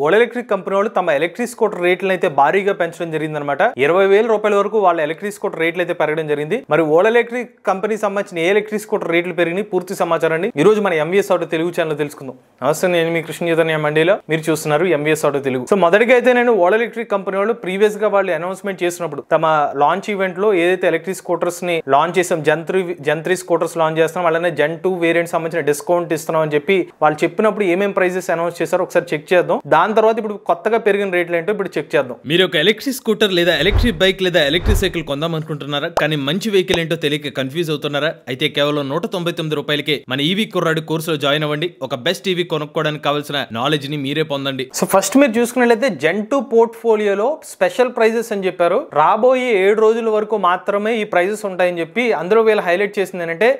Ola electric company వాళ్ళు తమ electric scooter రేట్లను అయితే భారీగా పెంచడం జరిగిందనమాట. 20,000 రూపాయల వరకు వాళ్ళ ఎలక్ట్రిక్ స్కూటర్ రేట్లు అయితే పెరగడం జరిగింది. మరి ఓలా ఎలక్ట్రిక్ కంపెనీ సంబంధించిన ఏ ఎలక్ట్రిక్ స్కూటర్ రేట్లు పెరిగినాయి పూర్తి సమాచారాన్ని ఈ రోజు మన ఎంవీఎస్ ఆటో తెలుగు ఛానల్ తెలుసుకుందాం. నమస్తే, నేను మీ కృష్ణ చైతన్య మండీలో, మీరు చూస్తున్నారు ఎంవీఎస్ ఆటో తెలుగు. సో మొదటిగా అయితే నేను ఓలా ఎలక్ట్రిక్ కంపెనీ వాళ్ళు ప్రీవియస్ గా వాళ్ళు అనౌన్స్మెంట్ చేసినప్పుడు తమ లాంచ్ ఈవెంట్ లో ఏదైతే ఎలక్ట్రిక్ స్కూటర్స్ ని లాంచ్ చేసాం, జన్3 స్కూటర్స్ లాంచ్ చేస్తున్నాం, అలానే జన్2 వేరియంట్ సంబంధించిన డిస్కౌంట్ ఇస్తున్నాం అని చెప్పి వాళ్ళు చెప్పినప్పుడు ఏమేం ప్రైజెస్ అనౌన్స్ చేశారో ఒకసారి చెక్ చేద్దాం. దాని తర్వాత ఇప్పుడు కొత్తగా పెరిగిన రేట్లు ఏంటో ఇప్పుడు చెక్ చేద్దాం. మీరు ఒక ఎలక్ట్రిక్ స్కూటర్ లేదా ఎలక్ట్రిక్ బైక్ లేదా ఎలక్ట్రిక్ సైకిల్ కొందాం అనుకుంటున్నారా? కానీ మంచి వెహికల్ ఏంటో తెలియక కన్ఫ్యూజ్ అవుతున్నారా? అయితే కేవలం 199 రూపాయలకే మన ఈవీ కుర్రాడు కోర్సులో జాయిన్ అవ్వండి. ఒక బెస్ట్ ఈవీ కొనుక్కోవడానికి కావాల్సిన నాలెడ్జ్ ని మీరే పొందండి. సో ఫస్ట్ మీరు చూసుకున్నట్లయితే జన్2 పోర్ట్ఫోలియోలో స్పెషల్ ప్రైజెస్ అని చెప్పారు. రాబోయే 7 రోజుల వరకు మాత్రమే ఈ ప్రైజెస్ ఉంటాయని చెప్పి అందులో వీళ్ళు హైలైట్ చేసింది ఏంటంటే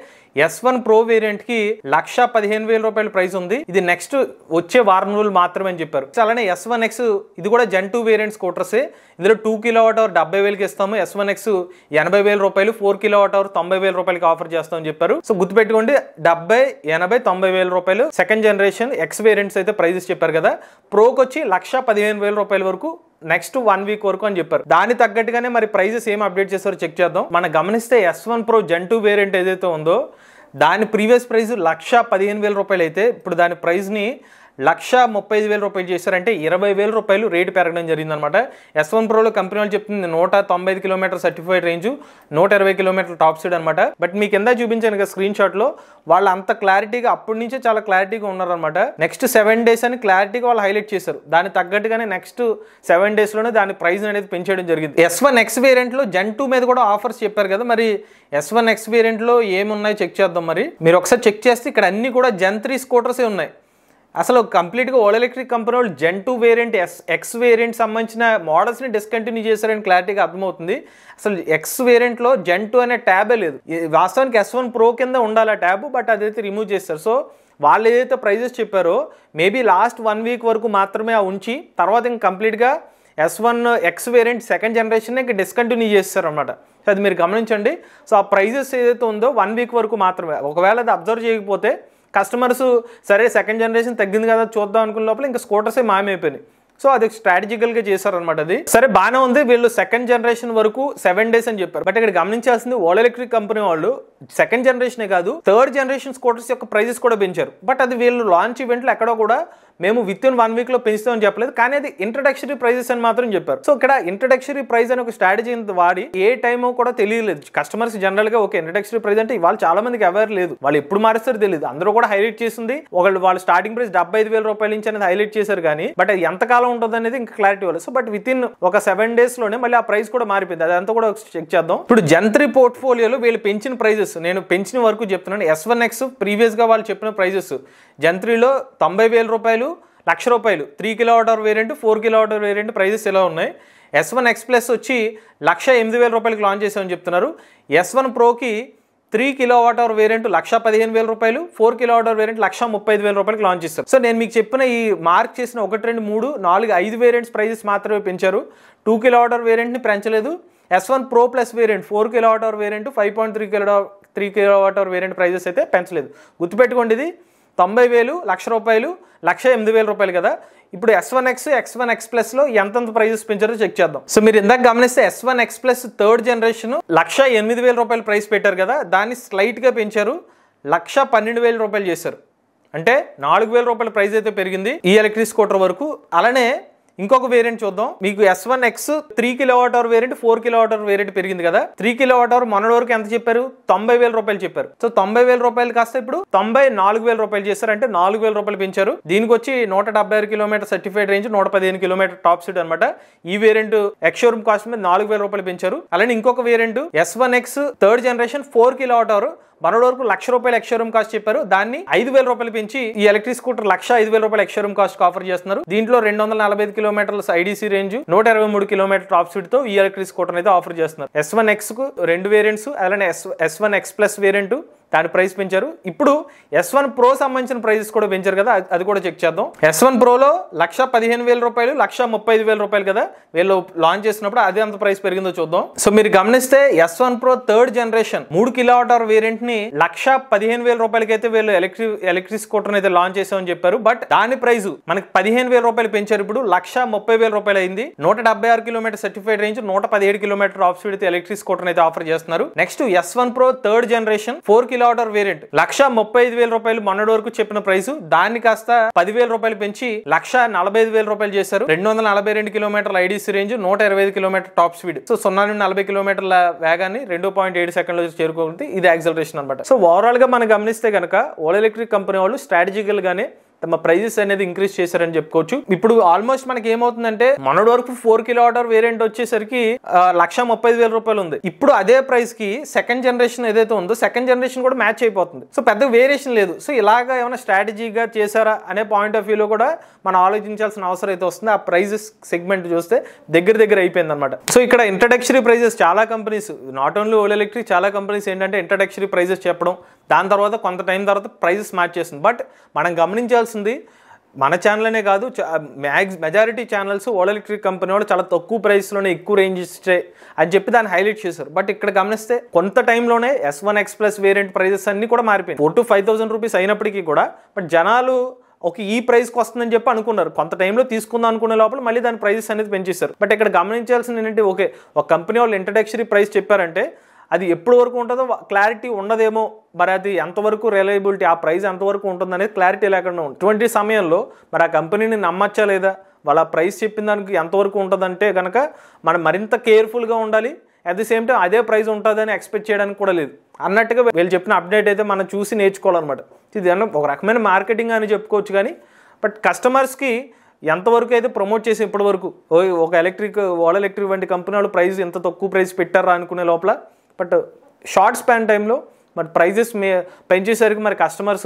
S1 Pro వేరియంట్ కి 1,15,000 రూపాయల ప్రైస్ ఉంది. ఇది నెక్స్ట్ వచ్చే వారం రోజులు మాత్రమే అని చెప్పారు. అలానే S1X ఇది కూడా జన్2 వేరియంట్ స్కూటర్సే. ఇందులో 2 kWh 70,000కి ఇస్తాము. S1X 80,000 రూపాయలు, 4 kWh 90,000 రూపాయలకి ఆఫర్ చేస్తామని చెప్పారు. సో గుర్తుపెట్టుకోండి, 70, 80, 90,000 రూపాయలు సెకండ్ జనరేషన్ X వేరియంట్స్ అయితే ప్రైజెస్ చెప్పారు కదా. ప్రోకి వచ్చి 1,15,000 రూపాయల వరకు నెక్స్ట్ 1 వీక్ వరకు అని చెప్పారు. దాని తగ్గట్టుగానే మరి ప్రైజెస్ ఏం అప్డేట్ చేస్తారో చెక్ చేద్దాం. మనం గమనిస్తే S1 Pro జన్2 వేరియంట్ ఏదైతే ఉందో దాని ప్రీవియస్ ప్రైస్ 1,15,000 రూపాయలు అయితే ఇప్పుడు దాని ప్రైస్ ని 1,35,000 రూపాయలు చేశారంటే 20,000 రూపాయలు రేటు పెరగడం జరిగింది అనమాట. S1 Proలో కంపెనీ వాళ్ళు చెప్తుంది 195 kilometre certified range, 120 kilometre top speed అనమాట. బట్ మీకు కింద చూపించాను కదా స్క్రీన్ షాట్ లో, వాళ్ళు అంత క్లారిటీగా అప్పటి నుంచే చాలా క్లారిటీగా ఉన్నారనమాట. నెక్స్ట్ 7 days అని క్లారిటీగా వాళ్ళు హైలైట్ చేశారు. దాని తగ్గట్టుగానే నెక్స్ట్ 7 days లోనే దాని ప్రైస్ అనేది పెంచేయడం జరిగింది. S1X వేరియంట్ లో జన్2 మీద కూడా ఆఫర్స్ చెప్పారు కదా, మరి S1X వేరియంట్ లో ఏమున్నాయో చెక్ చేద్దాం. మరి మీరు ఒకసారి చెక్ చేస్తే ఇక్కడ అన్ని కూడా జన్3 స్కూటర్సే ఉన్నాయి. అసలు కంప్లీట్గా ఓలా ఎలక్ట్రిక్ కంపెనీ వాళ్ళు జన్2 వేరియంట్ ఎక్స్ వేరియంట్ సంబంధించిన మోడల్స్ని డిస్కంటిన్యూ చేశారని క్లారిటీగా అర్థమవుతుంది. అసలు ఎక్స్ వేరియంట్లో జన్2 అనే ట్యాబే లేదు. వాస్తవానికి S1 Pro కింద ఉండాలి ఆ ట్యాబ్, బట్ అదైతే రిమూవ్ చేస్తారు. సో వాళ్ళు ఏదైతే ప్రైజెస్ చెప్పారో మేబీ లాస్ట్ 1 వీక్ వరకు మాత్రమే ఆ ఉంచి తర్వాత ఇంకా కంప్లీట్గా S1X వేరియంట్ సెకండ్ జనరేషన్ ఇంకా డిస్కంటిన్యూ చేస్తారు అనమాట. సో అది మీరు గమనించండి. సో ఆ ప్రైజెస్ ఏదైతే ఉందో 1 వీక్ వరకు మాత్రమే. ఒకవేళ అది అబ్జర్వ్ చేయకపోతే కస్టమర్స్ సరే సెకండ్ జనరేషన్ తగ్గింది కదా చూద్దాం అనుకున్న లోపల ఇంకా స్కూటర్సే మాయమైపోయినాయి. సో అది స్ట్రాటజికల్గా చేశారనమాట. అది సరే బాగానే ఉంది, వీళ్ళు సెకండ్ జనరేషన్ వరకు 7 days అని చెప్పారు. బట్ ఇక్కడ గమనించాల్సింది ఓలా ఎలక్ట్రిక్ కంపెనీ వాళ్ళు సెకండ్ జనరేషనే కాదు, థర్డ్ జనరేషన్ స్కూటర్స్ యొక్క ప్రైజెస్ కూడా పెంచారు. బట్ అది వీళ్ళు లాంచ్ ఈవెంట్లో ఎక్కడో కూడా మేము విత్ ఇన్ 1 వీక్ లో పెంచుతామని చెప్పలేదు, కానీ అది ఇంట్రడక్షరీ ప్రైజెస్ అని మాత్రం చెప్పారు. సో ఇక్కడ ఇంట్రడక్షరీ ప్రైస్ అని ఒక స్ట్రాటజీ వాడి ఏ టైమో కూడా తెలియలేదు కస్టమర్స్. జనరల్ గా ఓకే ఇంట్రడక్షరీ ప్రైస్ అంటే ఇవాళ చాలా మందికి అవేర్ లేదు, వాళ్ళు ఎప్పుడు మారుస్తారో తెలియదు. అందరూ కూడా హైలైట్ చేసింది వాళ్ళు స్టార్టింగ్ ప్రైస్ 75,000 రూపాయల నుంచి అనేది హైలైట్ చేశారు, కానీ బట్ అది ఎంతకాలం ఉంటుంది అనేది ఇంకా క్లారిటీ ఇవ్వలేదు. సో బట్ విత్ ఇన్ ఒక 7 days లోనే మళ్ళీ ఆ ప్రైస్ కూడా మారిపోయింది. అదంతా కూడా చెక్ చేద్దాం. ఇప్పుడు జన్3 పోర్ట్ఫోలియోలో వీళ్ళు పెంచిన ప్రైజెస్ నేను పెంచిన వరకు చెప్తున్నాను. S1X ప్రీవియస్ గా వాళ్ళు చెప్పిన ప్రైజెస్ జన్3లో 90,000 రూపాయలు, 1,00,000 రూపాయలు 3 kWh variant, 4 kWh variant prices ఎలా ఉన్నాయి. S1X Plus వచ్చి 1,08,000 రూపాయలకి లాంచ్ చేసామని చెప్తున్నారు. S1 Proకి 3 kWh వేరియంట్ 1,15,000 రూపాయలు, 4 kWh వేరియంట్ 1,35,000 రూపాయలకి లాంచ్ చేస్తారు. సో నేను మీకు చెప్పిన ఈ మార్క్ చేసిన 1, 2, 3, 4, 5 వేరియంట్స్ ప్రైజెస్ మాత్రమే పెంచారు. 2 kWh వేరియంట్ని పెంచలేదు. S1 Pro Plus variant 4 kWh variant, 5.3 kWh variant prices అయితే పెంచలేదు. గుర్తుపెట్టుకోండి, ఇది 90,000, 1,00,000 రూపాయలు, 1,08,000 రూపాయలు కదా. ఇప్పుడు S1X Plus లో ఎంతంత ప్రైజెస్ పెంచారో చెక్ చేద్దాం. సో మీరు ఇందాక గమనిస్తే S1X Plus థర్డ్ జనరేషన్ 1,08,000 రూపాయలు ప్రైస్ పెట్టారు కదా, దాన్ని స్లైట్ గా పెంచారు, 1,12,000 రూపాయలు చేశారు. అంటే 4,000 రూపాయల ప్రైస్ అయితే పెరిగింది ఈ ఎలక్ట్రిక్ స్కూటర్ వరకు. అలానే ఇంకొక వేరియంట్ చూద్దాం. మీకు S1X 3 kWh variant, 4 kWh variant పెరిగింది కదా. 3 kWh మొన్నటి వరకు ఎంత చెప్పారు, 90,000 రూపాయలు చెప్పారు. సో 90,000 రూపాయలు కాస్త ఇప్పుడు 94,000 రూపాయలు చేస్తారు, అంటే 4,000 రూపాయలు పెంచారు. దీనికి వచ్చి 176 kilometre certified range, 115 kilometre top speed అనమాట. ఈ వేరియంట్ ఎక్స్ షోరూమ్ కాస్ట్ మీద 4,000 రూపాయలు పెంచారు. అలానే ఇంకొక variant S1X third generation 4 kWh మనోడు వరకు 1,00,000 రూపాయలు ఎక్స్ షోరూమ్ కాస్ట్ చెప్పారు, దాన్ని 5,000 రూపాయలు పెంచి ఈ ఎలక్ట్రిక్ స్కూటర్ 1,05,000 రూపాయలు ఎక్స్ షోరూమ్ కాస్ట్ ఆఫర్ చేస్తున్నారు. దీంట్లో 245 కిలోమీటర్ల IDC range, 123 kilometre top speed తో ఈ ఎలక్ట్రిక్ స్కూటర్ అయితే ఆఫర్ చేస్తున్నారు. S1X కు 2 వేరియంట్స్, అలానే S1X Plus వేరియంట్ దాని ప్రైస్ పెంచారు. ఇప్పుడు S1 Pro సంబంధించిన ప్రైజెస్ కూడా పెంచారు కదా, అది కూడా చెక్ చేద్దాం. S1 Proలో 1,15,000 రూపాయలు, 1,35,000 రూపాయలు కదా వీళ్ళు లాంచ్ చేసినప్పుడు, అదే అంత ప్రైస్ పెరిగిందో చూద్దాం. సో మీరు గమనిస్తే S1 Pro 3rd generation 3 kWh variant ని 1,15,000 రూపాయలకి అయితే వీళ్ళు ఎలక్ట్రిక్ స్కూటర్ అయితే లాంచ్ చేసామని చెప్పారు. బట్ దాని ప్రైస్ మనకి 15,000 రూపాయలు పెంచారు. ఇప్పుడు 1,30,000 రూపాయలు అయింది. 176 kilometre certified range, 117 kilometre of speed electric scooter అయితే ఆఫర్ చేస్తున్నారు. Next S1 Pro 3rd generation 4 kWh variant 1,35,000 రూపాయలు మొన్నటి వరకు చెప్పిన ప్రైస్, దాన్ని కాస్త 10,000 రూపాయలు పెంచి 1,45,000 రూపాయలు చేశారు. 242 కిలోమీటర్ల IDC range, 125 kilometre top speed. So 0 నుండి 40 కిలోమీటర్ల వేగాన్ని 2.7 సెకండ్లో చేరుకుంది. ఇది యాక్సలరేషన్ అనమాట. సో ఓవరాల్ గా మనం గమనిస్తే కనుక ఓలా ఎలక్ట్రిక్ కంపెనీ వాళ్ళు స్ట్రాటజికల్ గానే తమ ప్రైజెస్ అనేది ఇంక్రీజ్ చేశారని చెప్పుకోవచ్చు. ఇప్పుడు ఆల్మోస్ట్ మనకి ఏమవుతుందంటే మొన్నటి వరకు 4 kWh వేరియంట్ వచ్చేసరికి 1,35,000 రూపాయలు ఉంది. ఇప్పుడు అదే ప్రైస్ కి సెకండ్ జనరేషన్ ఏదైతే ఉందో సెకండ్ జనరేషన్ కూడా మ్యాచ్ అయిపోతుంది. సో పెద్ద వేరియేషన్ లేదు. సో ఇలాగా ఏమైనా స్ట్రాటజీగా చేశారా అనే పాయింట్ ఆఫ్ వ్యూలో కూడా మనం ఆలోచించాల్సిన అవసరం అయితే వస్తుంది. ఆ ప్రైజెస్ సెగ్మెంట్ చూస్తే దగ్గర అయిపోయింది అనమాట. సో ఇక్కడ ఇంట్రడక్టరీ ప్రైజెస్ చాలా companies, not only Ola electric, చాలా కంపెనీస్ ఏంటంటే ఇంట్రడక్టరీ ప్రైజెస్ చెప్పడం, దాని తర్వాత కొంత టైం తర్వాత ప్రైజెస్ మ్యాచ్ చేస్తుంది. బట్ మనం గమనించాల్సింది, మన ఛానల్ అనే కాదు, majority channels Ola electric company వాళ్ళు చాలా తక్కువ ప్రైస్లోనే ఎక్కువ రేంజ్ ఇస్తే అని చెప్పి దాన్ని హైలైట్ చేశారు. బట్ ఇక్కడ గమనిస్తే కొంత టైంలోనే S1 X Plus variant prices అన్ని కూడా మారిపోయింది. 4,000 to 5,000 రూపీస్ అయినప్పటికీ కూడా బట్ జనాలు ఈ ప్రైస్కి వస్తుందని చెప్పి అనుకున్నారు. కొంత టైంలో తీసుకుందాం అనుకునే లోపల మళ్ళీ దాని ప్రైజెస్ అనేది పెంచేశారు. బట్ ఇక్కడ గమనించాల్సింది ఏంటంటే, ఓకే ఒక కంపెనీ వాళ్ళు ఇంట్రడక్టరీ ప్రైస్ చెప్పారంటే అది ఎప్పటి వరకు ఉంటుందో క్లారిటీ ఉండదేమో, మరి అది ఎంతవరకు రిలయబిలిటీ, ఆ ప్రైస్ ఎంతవరకు ఉంటుంది అనేది క్లారిటీ లేకుండా ఉంటుంది. ఇటువంటి సమయంలో మరి ఆ కంపెనీని నమ్మచ్చా లేదా, వాళ్ళ ప్రైస్ చెప్పిన దానికి ఎంతవరకు ఉంటుందంటే కనుక మనం మరింత కేర్ఫుల్గా ఉండాలి. అట్ ది సేమ్ టైం అదే ప్రైస్ ఉంటుందని ఎక్స్పెక్ట్ చేయడానికి కూడా లేదు అన్నట్టుగా వీళ్ళు చెప్పిన అప్డేట్ అయితే మనం చూసి నేర్చుకోవాలన్నమాట. ఇది ఒక రకమైన మార్కెటింగ్ అని చెప్పుకోవచ్చు. కానీ బట్ కస్టమర్స్కి ఎంతవరకు అయితే ప్రమోట్ చేసి ఇప్పటి వరకు ఒక ఓలా ఎలక్ట్రిక్ వంటి కంపెనీ వాళ్ళు ప్రైస్ ఎంత తక్కువ ప్రైస్ పెట్టారా అనుకునే లోపల, బట్ షార్ట్ స్పాన్ టైంలో మరి ప్రైజెస్ పెంచేసరికి మరి కస్టమర్స్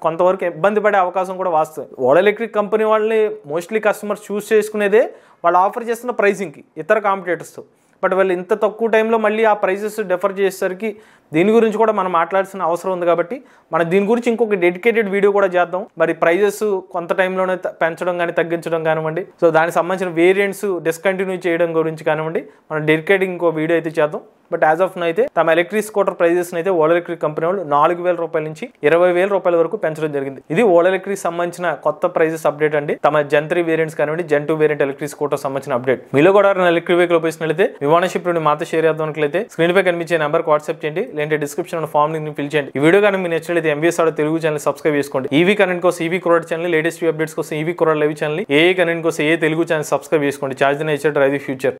కొంతవరకు ఇబ్బంది పడే అవకాశం కూడా వస్తుంది. ఓలా ఎలక్ట్రిక్ కంపెనీ వాళ్ళని మోస్ట్లీ కస్టమర్స్ చూస్ చేసుకునేదే వాళ్ళు ఆఫర్ చేస్తున్న ప్రైసింగ్కి ఇతర కాంపిటేటర్స్తో. బట్ వాళ్ళు ఇంత తక్కువ టైంలో మళ్ళీ ఆ ప్రైజెస్ డిఫర్ చేసేసరికి దీని గురించి కూడా మనం మాట్లాడాల్సిన అవసరం ఉంది. కాబట్టి మనం దీని గురించి ఇంకొక డెడికేటెడ్ వీడియో కూడా చేద్దాం. మరి ప్రైజెస్ కొంత టైంలోనే పెంచడం కానీ తగ్గించడం కానివ్వండి, సో దానికి సంబంధించిన వేరియంట్స్ డిస్కంటిన్యూ చేయడం గురించి కానివ్వండి, మనం డెడికేటెడ్ ఇంకో వీడియో అయితే చేద్దాం. బట్ యాజ్ ఆఫ్ నో అయితే తమ ఎలక్ట్రిక్ స్కూటర్ ప్రైజెస్ అయితే ఓలా ఎలక్ట్రిక్ కంపెనీ వాళ్ళు 4,000 రూపాయల నుంచి 20,000 రూపాయల వరకు పెంచడం జరిగింది. ఇది ఓలా ఎలక్ట్రిక్ సంబంధించిన కొత్త ప్రైజెస్ అప్డేట్ అండి. తమ Gen 3 వేరియంట్స్ కానివ్వండి, Gen 2 వేరియంట్ ఎలక్ట్రిక్ స్కూటర్ సంబంధించిన అప్డేట్. మీలో కూడా ఎలక్ట్రిక్ వెహికల్ ఉపయోగిస్తున్నట్లయితే మీ ఓనర్షిప్ నుండి మాతో షేర్ చేద్దాం. స్క్రీన్ పై కనిపించే నెంబర్కి వాట్సాప్ చేయండి, లేదంటే డిస్క్రిప్షన్ ఫామ్ లింక్ ఫిల్ చేయండి. ఈ వీడియో కానీ మీకు నచ్చినట్లయితే MVS Auto Telugu channel subscribe చేసుకోండి. ఈవీ కరెంట్ కోసం ఈవీ కుర్రాడ్ ఛానల్, లేటెస్ట్ అప్డేట్స్ కోసం ఈవీ కుర్రాడ్ లైవ్ ఛానల్, ఏ కరెంట్ కోసం ఏ తెలుగు ఛానల్ సబ్స్క్రైబ్ చేసుకోండి. Charge drive future.